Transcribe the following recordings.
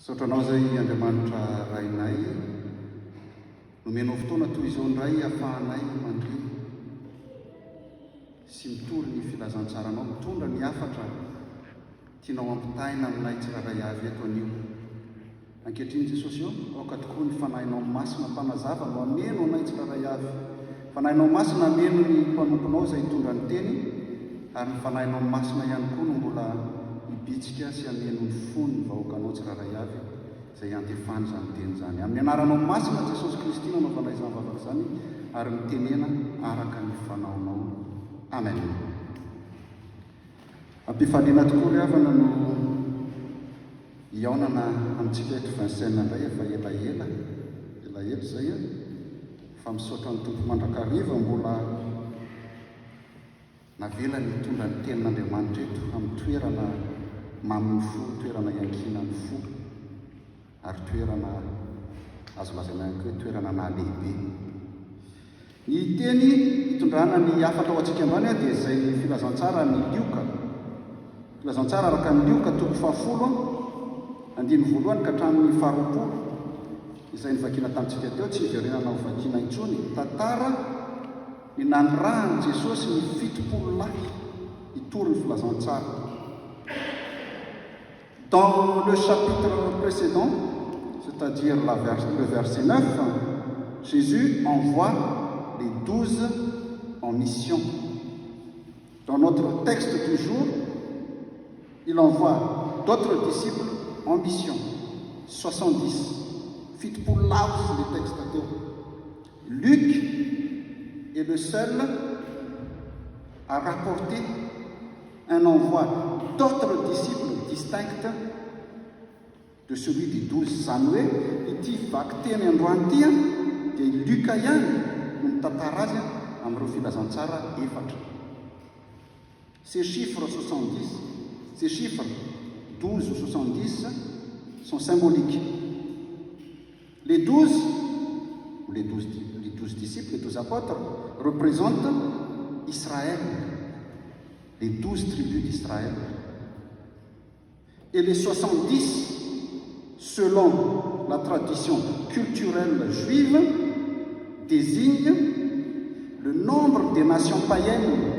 Saotranao izay Andriamanitra rainay, nomenao fotoana toy izao indray ahafahanay mandry sy mitory ny filazantsaranao, mitondra ny hafatra tianao ampitaina aminay tsiraray avy eto anio. Ankehitriny Jesosy eo, aoka tokoa ny fanahinao masina mpanazava no ameno anay tsiraray avy. Fanahinao masina ameno ny mpanomponao izay hitondra ny teny, ary ny fanahinao masina ihany koa no mbola hibitsika sy ameno ny fony ny vahoakanao tsiraray avy izay antefany izany teny izany. Amin'ny anaranao masina Jesosy Kristy nanaovanay izany vavaka izany, ary mitenena araka ny fanaonao. Amen. Ampifaliana tokoa ry havana no hiaonana amintsika eto Vincennes indray efa elaela izay fa misaotra ny tompo mandrakariva mbola navela ny hitondra ny tenin'Andriamanitra eto amin'ny toerana mamin'ny fo, toerana iankinan'ny fo, ary toerana azo lazaina ihany koa toerana nahalehibe. Ny teny hitondrana ny hafatra ao antsika ambany dia izay filazantsara ny lioka. Filazantsara araka ny lioka toko 10 andiny voalohany ka hatramin'ny 20 izay nivakiana tamintsika teo, tsy hiverenana ho vakiana intsony. Tantara ny nanirahany Jesosy ny 70 lahy hitory ny filazantsara. Dans le chapitre précédent, c'est-à-dire le verset 9, Jésus envoie les 12 en mission. Dans notre texte du jour, il envoie d'autres disciples en mission, 70. Fit pour laus les textes. Luc est le seul à rapporter un envoi d'autres disciples distincts de celui des 12. Samuel ity vakteny androantia dia Luka ihany no mitantara azy amin'ireo filazantsara efatra. Ces chiffres 70, ces chiffres 12 ou 70 sont symboliques. Les 12 disciples, les 12 apôtres représentent Israël, les 12 tribus d'Israël. Et les 70, selon la tradition culturelle juive, désignent le nombre des nations païennes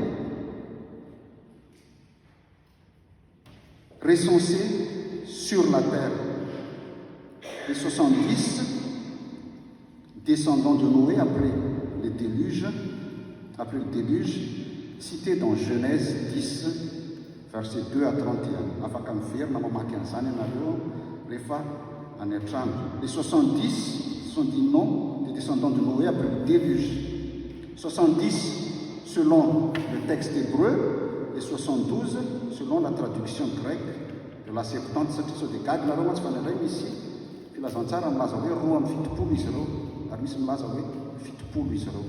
recensées sur la terre. Les 70 descendants de Noé après le déluge, cités dans Genèse 10, versets 2 à 31. Les 70 sont des noms des descendants de Noé après le déluge. 70 selon le texte hébreu et 72 selon la traduction grecque de la Septante. Filazantsara milaza hoe 270 izy ireo, ary misy milaza hoe 70 izy ireo.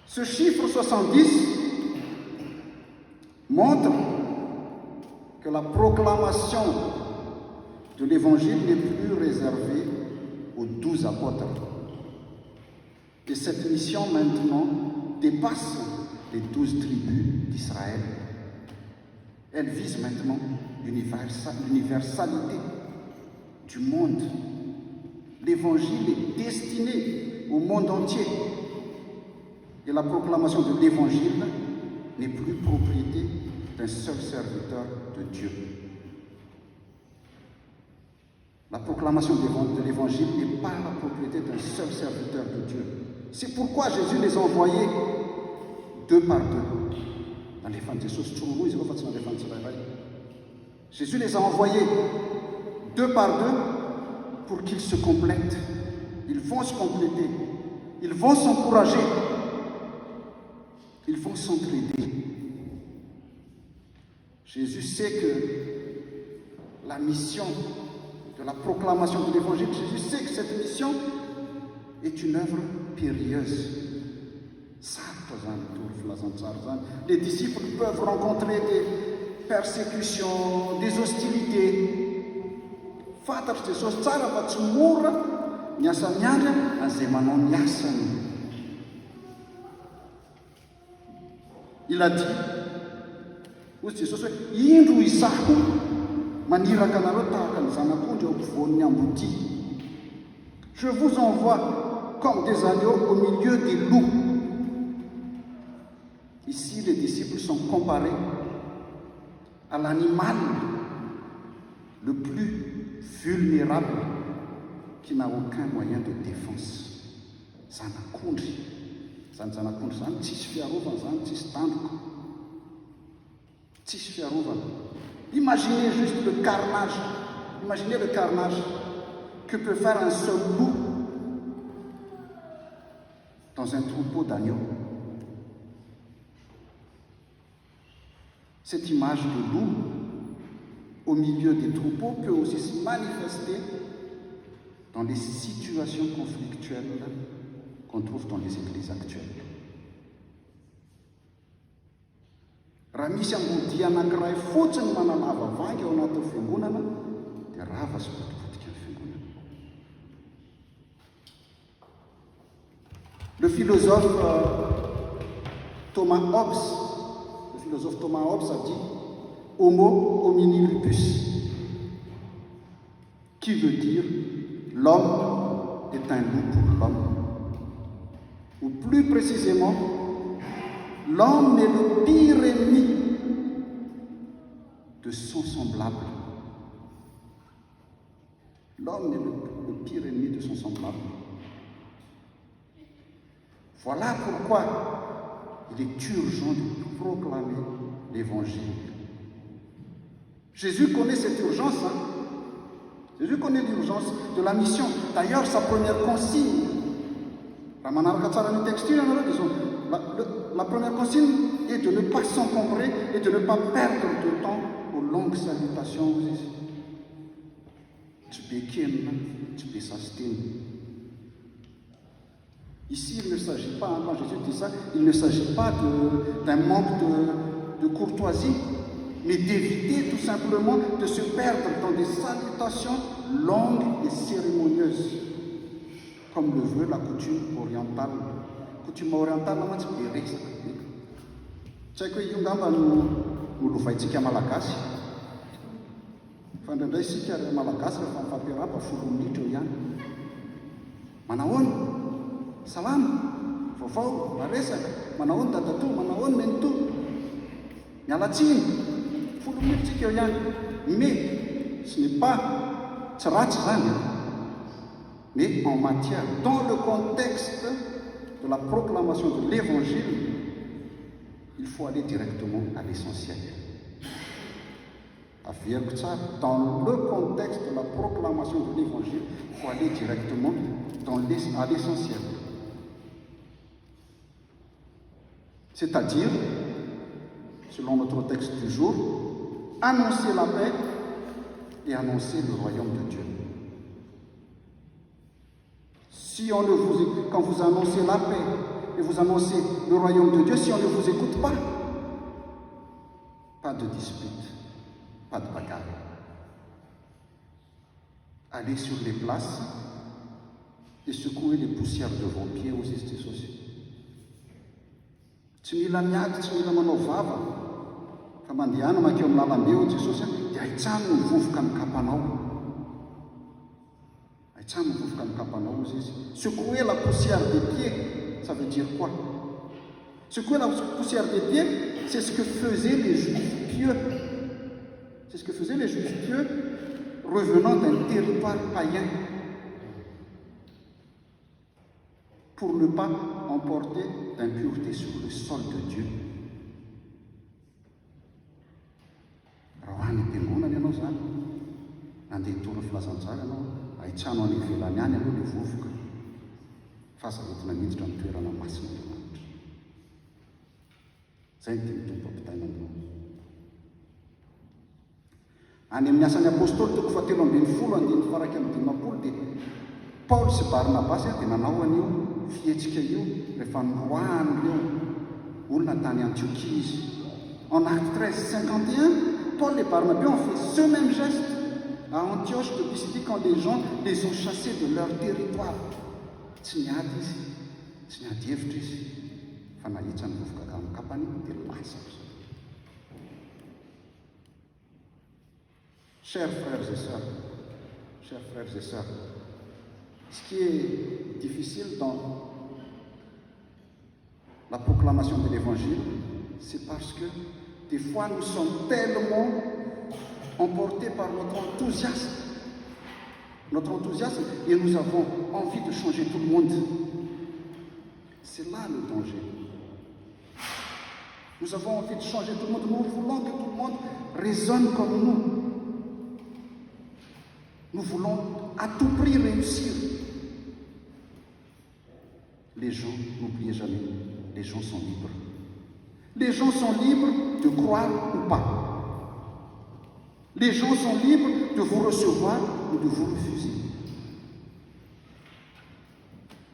Ce chiffre 70 montre que la proclamation de l'évangile n'est plus réservée aux 12 apôtres. Et cette mission maintenant dépasse les 12 tribus d'Israël. Elle vise maintenant l'universalité du monde. L'évangile est destiné au monde entier. Et la proclamation de l'évangile n'est plus propriété d'un seul serviteur de Dieu. La proclamation de l'évangile n'est pas la propriété d'un seul serviteur de Dieu. C'est pourquoi Jésus les a envoyés 2 par 2. Jésus les a envoyés 2 par 2 pour qu'ils se complètent. Ils vont se compléter. Ils vont s'encourager. Ils vont s'entraider. Jésus sait que la mission de la proclamation de l'évangile, Jésus sait que cette mission est une œuvre périlleuse. Les disciples peuvent rencontrer des persécutions, des hostilités. Fantatry Jesosy tsara fa tsy mora ny asa miandry an'izay manao ny asany. Il a dit, hozy Jesosy hoe indro izaho maniraka anareo tahaka ny zanak'ondry eo ampovoan'ny ambody. Je vous envoie comme des agneaux au milieu des loups. Ici, les disciples sont comparés à l'animal le plus vulnérable qui n'a aucun moyen de défense. Zanak'ondry. Zany zanak'ondry zany tsisy fiarovana, zany tsisy tandroka, tsisy fiarovana. Imaginez juste le carnage. Imaginez le carnage que peut faire un seul loup dans un troupeau d'agneaux. Cette image de loup au milieu des troupeaux peut aussi se manifester dans les situations conflictuelles qu'on trouve dans les églises actuelles. Raha misy ambody anankiray fotsiny manalava vangy ao anatin'ny fiangonana dia rava sy potipotika ny fiangonana. Le philosophe Thomas Hobbes a dit Homo homini lupus, qui veut dire l'homme est un loup pour l'homme. Ou plus précisément, l'homme est le pire ennemi de son semblable. L'homme est le pire ennemi de son semblable. Voilà pourquoi il est urgent de proclamer l'évangile. Jésus connaît cette urgence. Jésus connaît l'urgence de la mission. D'ailleurs, sa première consigne, la première consigne est de ne pas s'encombrer et de ne pas perdre de temps aux longues salutations. Ici, il ne s'agit pas, quand Jésus dit ça, il ne s'agit pas d'un manque de courtoisie, mais d'éviter tout simplement de se perdre dans des salutations longues et cérémonieuses, comme le veut la coutume orientale. Coutume orientale, nama tsy be resaka. Tsy haiko hoe io ngamba no lovaintsika malagasy. Fa indraindray isika malagasy rehefa mifampiarahaba 10 minitra eo ihany. Manahoana? Salama? Vaovao? Maresaka? Manahoana dadatoa? Manahoana menitoa? Mialatsiny? 10 minitra tsika eo ihany. Mais ce n'est pas tsy ratsy zany, mais en matière, dans le contexte de la proclamation de l'évangile, il faut aller directement à l'essentiel. Dans le contexte de la proclamation de l'évangile, il faut aller directement à l'essentiel. C'est-à-dire, selon notre texte du jour, annoncer la paix et annoncer le royaume de Dieu. Si quand vous annoncez la paix et vous annoncez le royaume de Dieu, si on ne vous écoute pas, pas de dispute, pas de bagarre. Allez sur les places et secouez les poussières de vos pieds aux estis aussi. Tsy mila miady, tsy mila manao vava, fa mandehana makeo amin'ny lalambe ho Jesosy dia haitsano mivovoka amin'ny kapanao. Haitsano mivovoka amin'ny kapanao izy izy. Secouer la poussière des pieds, ça veut dire quoi? Secouer la poussière des pieds, c'est ce que faisaient les Juifs pieux. C'est ce que faisaient les Juifs pieux revenant d'un territoire païen pour ne pas emporter d'impureté sur le sol de Dieu. Raha any am-piangonana ianao zany, nandeha toro filazantsara ianao, haitsano any ivelany any aloha le vovoka, fa aza entina miditra amin'ny toerana masina Andriamanitra. Zay ny tompo ampitaina aminao. Any amin'ny asan'ny apôstôly toko 7:10 dia Paul sy Barnabasy dia nanao an'io fihetsika io rehefa niroahan'ireo olona tany Antiochie izy. En acte 13:51, Paul et Barnabé ont fait ce même geste à Antioche de Pisidie quand les gens les ont chassés de leur territoire. Tsy niady izy, tsy niady hevitra izy, fa nahitsy ny vovoka amin'ny kapany dia lasa. Chers frères et sœurs, ce qui est difficile dans la proclamation de l'Évangile, c'est parce que des fois nous sommes tellement emportés par notre enthousiasme, et nous avons envie de changer tout le monde. C'est là le danger. Nous avons envie de changer tout le monde. Nous voulons que tout le monde raisonne comme nous. Nous voulons à tout prix réussir. Les gens, n'oubliez jamais, les gens sont libres. Les gens sont libres de croire ou pas. Les gens sont libres de vous recevoir ou de vous refuser.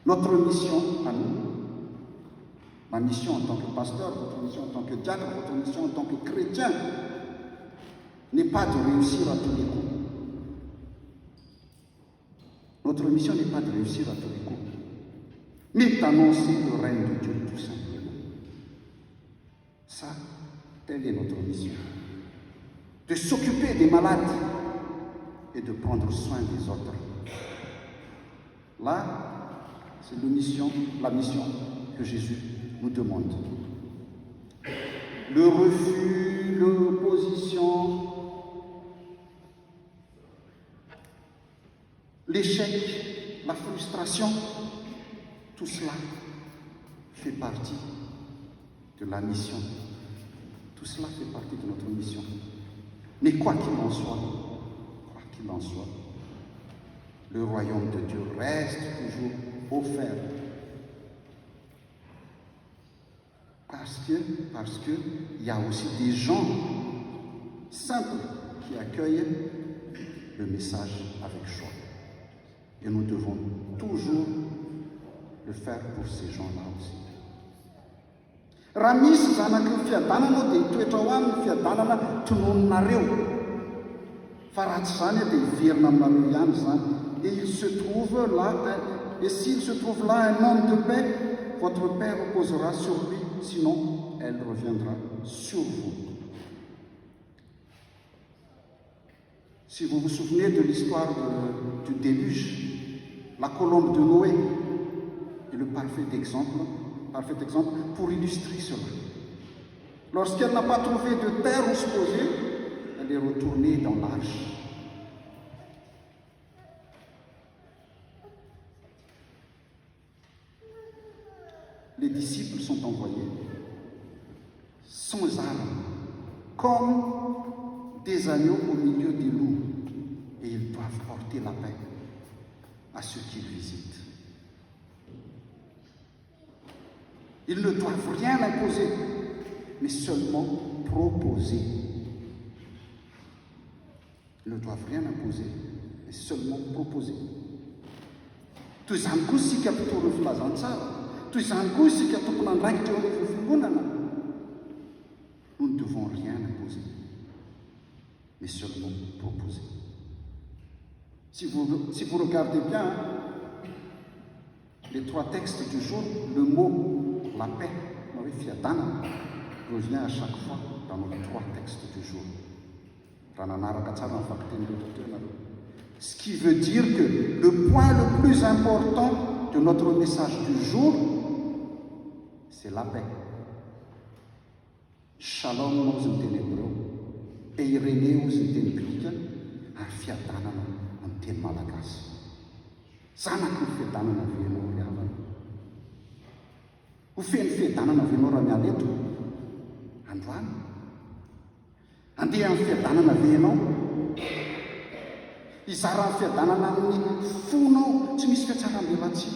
Notre mission à nous, ma mission en tant que pasteur, votre mission en tant que diacre, votre mission en tant que chrétien, n'est pas de réussir à tous les coups. Notre mission n'est pas de réussir à tous les coups, mais d'annoncer le règne de Dieu tout simplement. Ça, telle est notre mission. De s'occuper des malades et de prendre soin des autres. Là, c'est la mission que Jésus nous demande. Le refus, l'opposition, l'échec, la frustration, tout cela fait partie de la mission. Tout cela fait partie de notre mission. Mais quoi qu'il en soit, le royaume de Dieu reste toujours offert. Parce que il y a aussi des gens simples qui accueillent le message avec joie. Et nous devons toujours le faire pour ces gens-là aussi. Raha misy zanaky fiadanana dia hitoetra ho aminy fiadanana tonononareo. Fa raha tsy zany dia hiverina aminareo ihany zany. Et il se trouve là, et s'il se trouve là un homme de paix, votre paix reposera sur lui, sinon elle reviendra sur vous. Si vous vous souvenez de l'histoire du déluge, la colombe de Noé est le parfait exemple pour illustrer cela. Lorsqu'elle n'a pas trouvé de terre où se poser, elle est retournée dans l'arche. Les disciples sont envoyés sans armes, comme des agneaux au milieu des loups, et ils doivent porter la paix à ceux qu'ils visitent. Ils ne doivent rien imposer, mais seulement proposer. Ils ne doivent rien imposer, mais seulement proposer. Toy izany koa isika mpitoro ny filazantsara, toy izany koa isika tokony andraikitra eo amin'ny fiangonana. Nous ne devons rien imposer, mais seulement proposer. Si vous regardez bien les trois textes du jour, le mot la paix, revient à chaque fois dans nos trois textes du jour. Ce qui veut dire que le point le plus important de notre message du jour, c'est la paix. Shalom nos teny hébreu, Eirene ozy ny teny grika, ary fiadanana amin'ny teny malagasy. Zanaky ny fiadanana venao ry havana. Ho feno fiadanana venao raha miala eto? Androany. Andeha amin'ny fiadanana venao? Izara amin'ny fiadanana amin'ny fonao, tsy misy fiatsaram-belatsy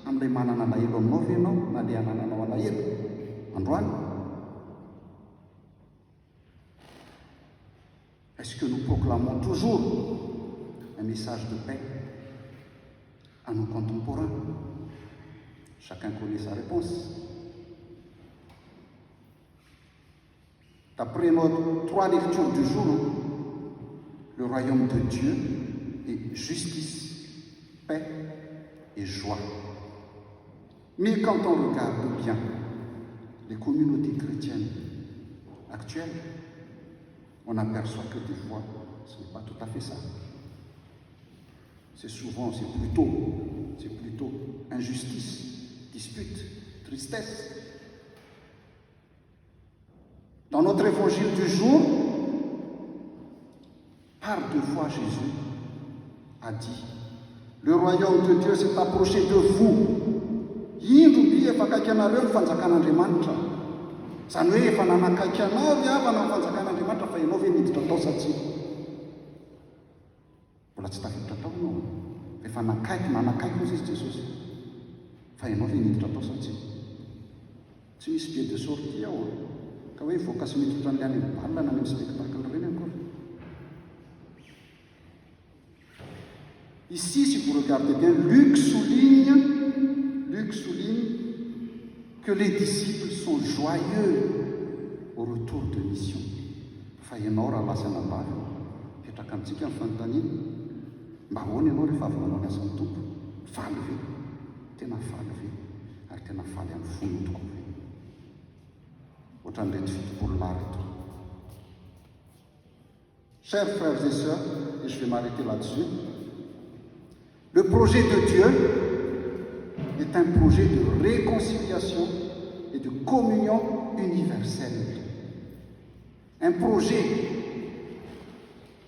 amin'ilay manana alahelo aminao venao, na ilay anananao alahelo? Androany. Est-ce que nous proclamons toujours un message de paix à nos contemporains? Chacun connaît sa réponse. D'après nos trois lectures du jour, le royaume de Dieu est justice, paix et joie. Mais quand on regarde bien les communautés chrétiennes actuelles, on aperçoit que des fois, ce n'est pas tout à fait ça. C'est plutôt injustice, dispute, tristesse. Dans notre évangile du jour, par 2 fois Jésus a dit, le royaume de Dieu s'est approché de vous. Indroby efa akaiky anareo ny fanjakan'Andriamanitra. Zany hoe efa nanakaiky anao ny havana ny fanjakan'Andriamanitra fa ianao ve miditra tao sa tsy? Mbola tsy tafiditra tao ianao. Efa nanakaiky moa izy Jesosy. Fa ianao ve miditra tao sa tsy? Tsy misy billet de sortie ao. Ka hoe voaka sy miditra ny any balina na amin'ny spectacle reny akory. Ici, si vous regardez bien, Luc souligne que les disciples sont joyeux au retour de mission. Fa ianao raha lasa anambavy, petraka amintsika ny fanontaniana, mba ahoana ianao rehefa avy manao ny asan'ny tompo? Faly ve? Tena faly ve? Ary tena faly amin'ny fonony tokoa ve? Ohatran'irety fitopolona reto. Chers frères et sœurs, et je vais m'arrêter là-dessus, le projet de Dieu est un projet de réconciliation et de communion universelle. Un projet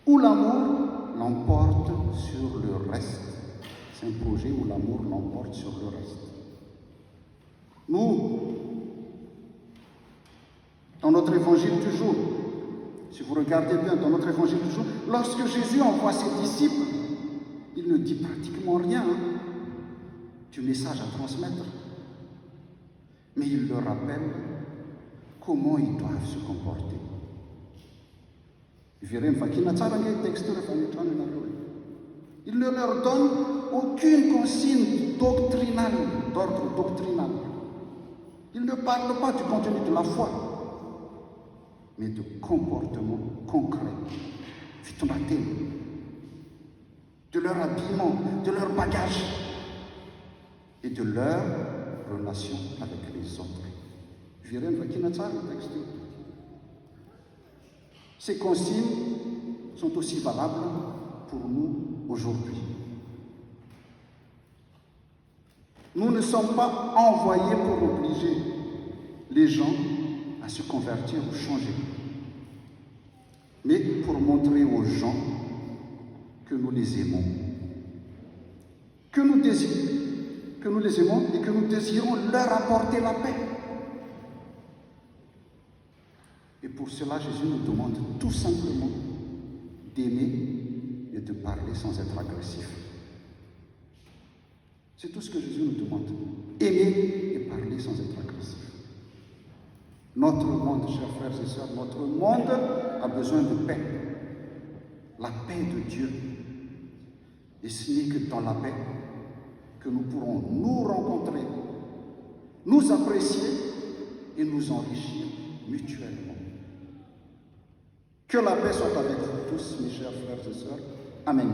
où l'amour l'emporte sur le reste. C'est un projet où l'amour l'emporte sur le reste. Nous, dans notre évangile du jour, si vous regardez bien dans notre évangile du jour, lorsque Jésus envoie ses disciples, il ne dit pratiquement rien du message à transmettre. Mais il leur rappelle comment ils doivent se comporter. Il ne leur donne aucune consigne doctrinale, d'ordre doctrinal. Il ne parle pas du contenu de la foi, mais de comportement concret, de leur habillement, de leur bagage et de leur relation avec les autres. Ces consignes sont aussi valables pour nous aujourd'hui. Nous ne sommes pas envoyés pour obliger les gens à se convertir ou changer, mais pour montrer aux gens que nous les aimons, que nous les aimons et que nous désirons leur apporter la paix. Et pour cela, Jésus nous demande tout simplement d'aimer et de parler sans être agressif. C'est tout ce que Jésus nous demande. Aimer et parler sans être agressif. Notre monde, chers frères et sœurs, notre monde a besoin de paix. La paix de Dieu. Et ce n'est que dans la paix que nous pourrons nous rencontrer, nous apprécier et nous enrichir mutuellement. Que la paix soit avec vous tous, mes chers frères et sœurs. Amen.